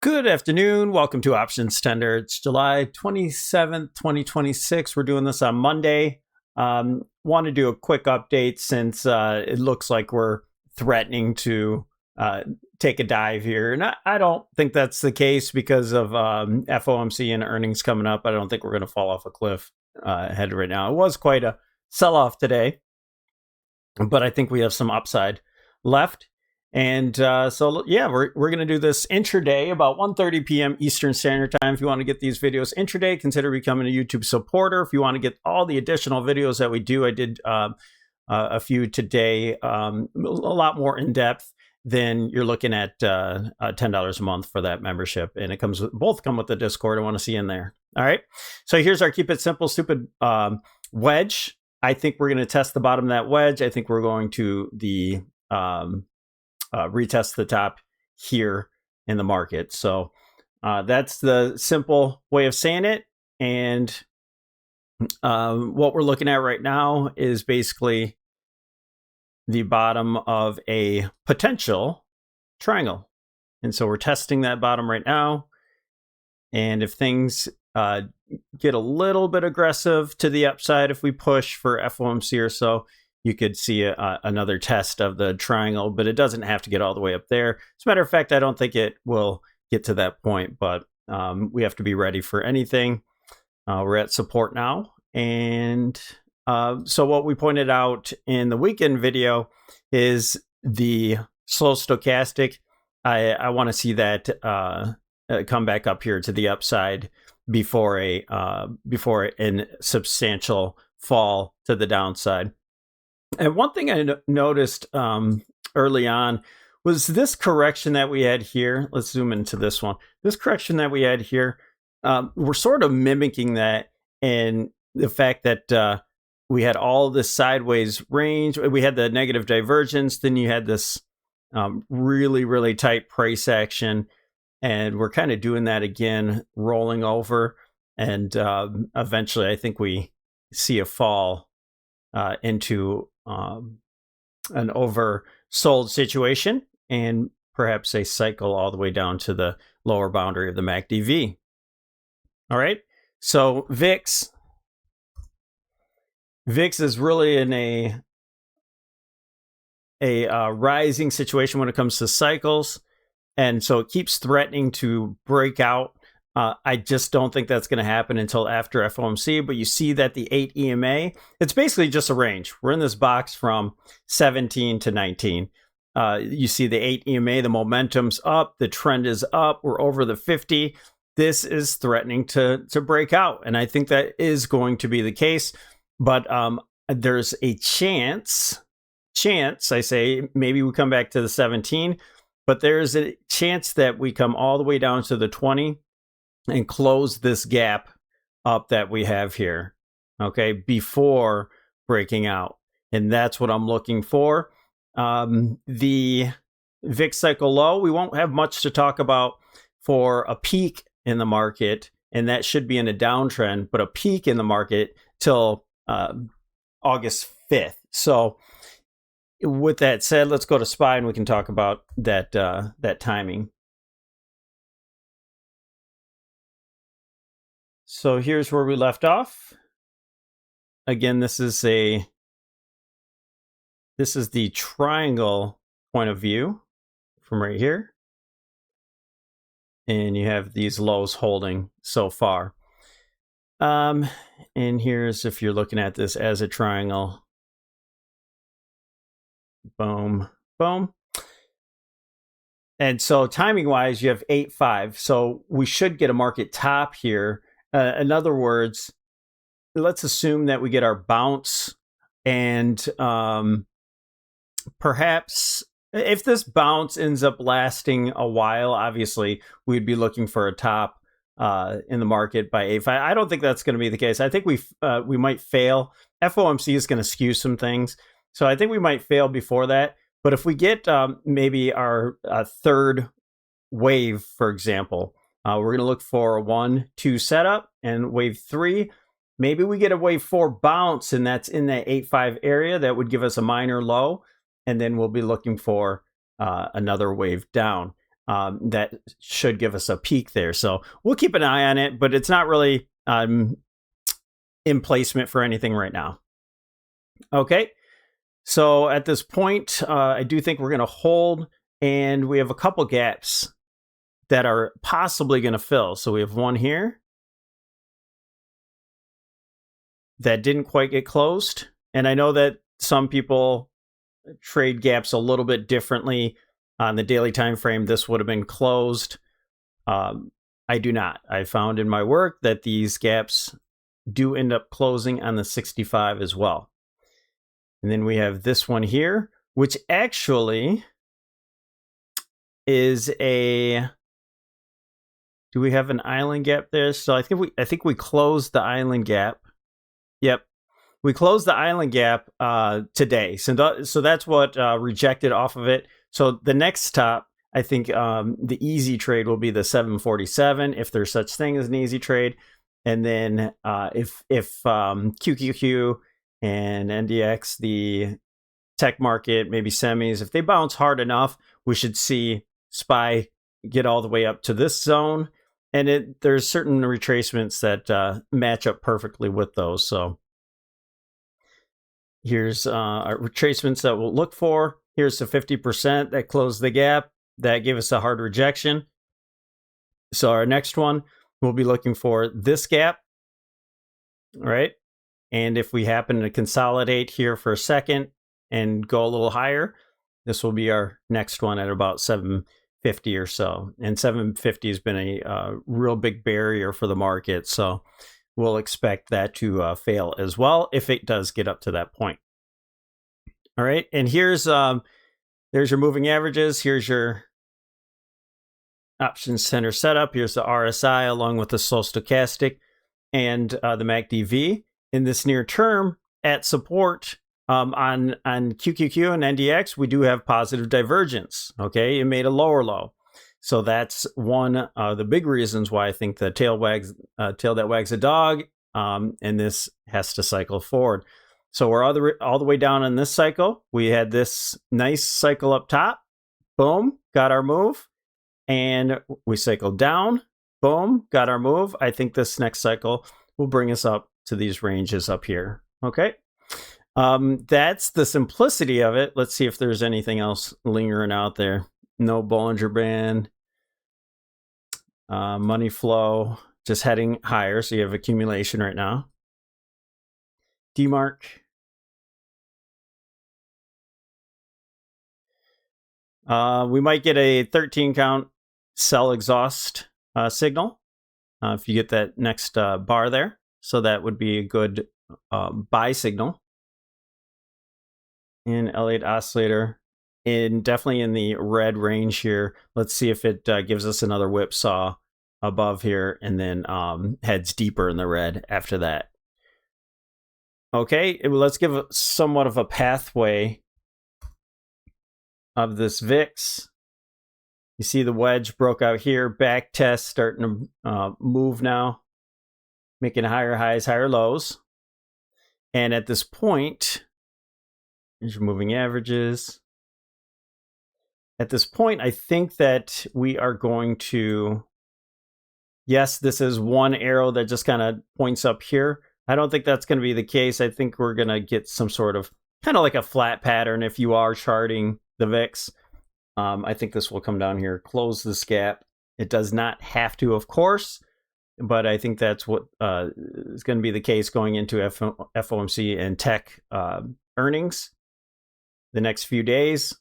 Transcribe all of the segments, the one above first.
Good afternoon. Welcome to OptionsTender. It's July 27th, 2026. We're doing this on Monday. Want to do a quick update since it looks like we're threatening to take a dive here. And I don't think that's the case because of FOMC and earnings coming up. I don't think we're going to fall off a cliff ahead right now. It was quite a sell-off today, but I think we have some upside left. And so, yeah, we're going to do this intraday about 1:30 p.m. Eastern Standard Time. If you want to get these videos intraday, consider becoming a YouTube supporter. If you want to get all the additional videos that we do, I did a few today, a lot more in depth. Then you're looking at $10 a month for that membership, and it comes with, both come with the Discord. I want to see you in there. All right. So here's our keep it simple, stupid wedge. I think we're going to test the bottom of that wedge. I think we're going to the retest the top here in the market. So that's the simple way of saying it. And what we're looking at right now is basically the bottom of a potential triangle. And so we're testing that bottom right now. And if things get a little bit aggressive to the upside, if we push for FOMC or so, you could see another test of the triangle, but it doesn't have to get all the way up there. As a matter of fact, I don't think it will get to that point, but we have to be ready for anything. We're at support now. And so what we pointed out in the weekend video is the slow stochastic. I want to see that come back up here to the upside before a substantial fall to the downside. And one thing I noticed early on was this correction that we had here. Let's zoom into this one. This correction that we had here, we're sort of mimicking that in the fact that we had all this sideways range. We had the negative divergence. Then you had this really, really tight price action. And we're kind of doing that again, rolling over. And eventually, I think we see a fall into an oversold situation and perhaps a cycle all the way down to the lower boundary of the MACD. All right. So VIX is really in a rising situation when it comes to cycles. And so it keeps threatening to break out. I just don't think that's going to happen until after FOMC, but you see that the 8 EMA, it's basically just a range. We're in this box from 17 to 19. You see the 8 EMA, the momentum's up, the trend is up, we're over the 50. This is threatening to break out, and I think that is going to be the case, but there's a chance, I say, maybe we come back to the 17, but there's a chance that we come all the way down to the 20 and close this gap up that we have here, okay, before breaking out. And that's what I'm looking for. The VIX cycle low, we won't have much to talk about for a peak in the market, and that should be in a downtrend, but a peak in the market till August 5th. So with that said, let's go to SPY and we can talk about that timing. So here's where we left off. Again, this is the triangle point of view from right here. And you have these lows holding so far. And here's if you're looking at this as a triangle. Boom, boom. And so timing wise, you have 8-5. So we should get a market top here. In other words, let's assume that we get our bounce, and perhaps if this bounce ends up lasting a while, obviously we'd be looking for a top in the market by 8-5. I don't think that's going to be the case. I think we might fail. FOMC is going to skew some things, so I think we might fail before that. But if we get maybe our third wave, for example, we're going to look for a 1-2 setup, and wave 3, maybe we get a wave 4 bounce, and that's in that 8-5 area. That would give us a minor low, and then we'll be looking for another wave down. that should give us a peak there. So we'll keep an eye on it, but it's not really in placement for anything right now. Okay, so at this point, I do think we're going to hold, and we have a couple gaps that are possibly going to fill. So we have one here that didn't quite get closed. And I know that some people trade gaps a little bit differently on the daily time frame. This would have been closed. I do not. I found in my work that these gaps do end up closing on the 65 as well. And then we have this one here, which actually is a... Do we have an island gap there? So I think we closed the island gap. Yep, we closed the island gap today. So that's what rejected off of it. So the next stop, I think the easy trade will be the 747, if there's such thing as an easy trade. And then if QQQ and NDX, the tech market, maybe semis, if they bounce hard enough, we should see SPY get all the way up to this zone. And there's certain retracements that match up perfectly with those. So here's our retracements that we'll look for. Here's the 50% that closed the gap. That gave us a hard rejection. So our next one, we'll be looking for this gap, right? And if we happen to consolidate here for a second and go a little higher, this will be our next one at about 750 or so. And 750 has been a real big barrier for the market. So we'll expect that to fail as well if it does get up to that point. All right. And there's your moving averages. Here's your OptionsTender setup. Here's the RSI along with the slow stochastic and the MACD. In this near term at support on QQQ and NDX, we do have positive divergence. Okay, it made a lower low. So that's one of the big reasons why I think the tail that wags a dog, and this has to cycle forward. So we're all the way down on this cycle. We had this nice cycle up top. Boom, got our move. And we cycled down. Boom, got our move. I think this next cycle will bring us up to these ranges up here. Okay. That's the simplicity of it. Let's see if there's anything else lingering out there. No Bollinger Band. Money flow just heading higher. So you have accumulation right now. DMARC. We might get a 13 count sell exhaust signal if you get that next bar there. So that would be a good buy signal. In Elliott oscillator, definitely in the red range here. Let's see if it gives us another whipsaw above here and then heads deeper in the red after that. Okay, let's give somewhat of a pathway of this VIX. You see the wedge broke out here, back test starting to move now, making higher highs, higher lows. And at this point, here's your moving averages. At this point, I think that we are going to, yes, this is one arrow that just kind of points up here. I don't think that's going to be the case. I think we're going to get some sort of kind of like a flat pattern if you are charting the VIX. I think this will come down here, close this gap. It does not have to, of course, but I think that's what is going to be the case going into FOMC and tech earnings the next few days.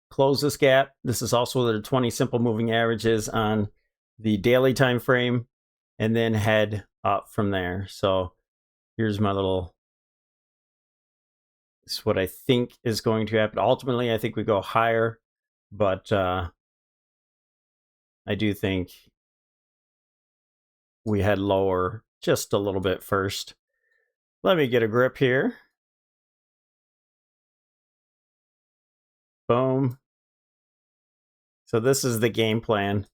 Close this gap. This is also the 20 simple moving averages on the daily time frame, and then head up from there. So here's my little, this is what I think is going to happen. Ultimately, I think we go higher, but I do think we head lower just a little bit first. Let me get a grip here. Boom. So this is the game plan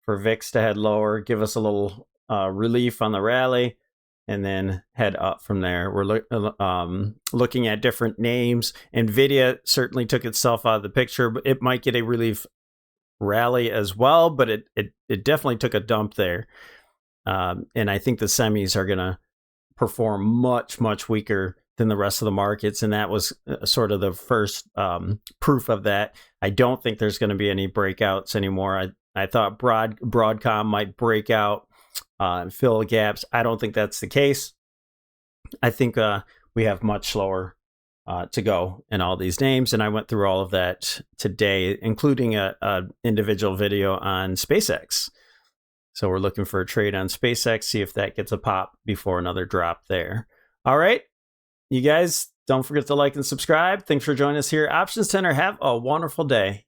for VIX to head lower, give us a little relief on the rally, and then head up from there. We're looking at different names. NVIDIA certainly took itself out of the picture, but it might get a relief rally as well, but it definitely took a dump there. And I think the semis are going to perform much, much weaker than the rest of the markets. And that was sort of the first proof of that. I don't think there's going to be any breakouts anymore. I thought Broadcom might break out and fill gaps. I don't think that's the case. I think we have much slower to go in all these names. And I went through all of that today, including a individual video on SpaceX. So we're looking for a trade on SpaceX, see if that gets a pop before another drop there. All right, you guys, don't forget to like and subscribe. Thanks for joining us here. OptionsTender, have a wonderful day.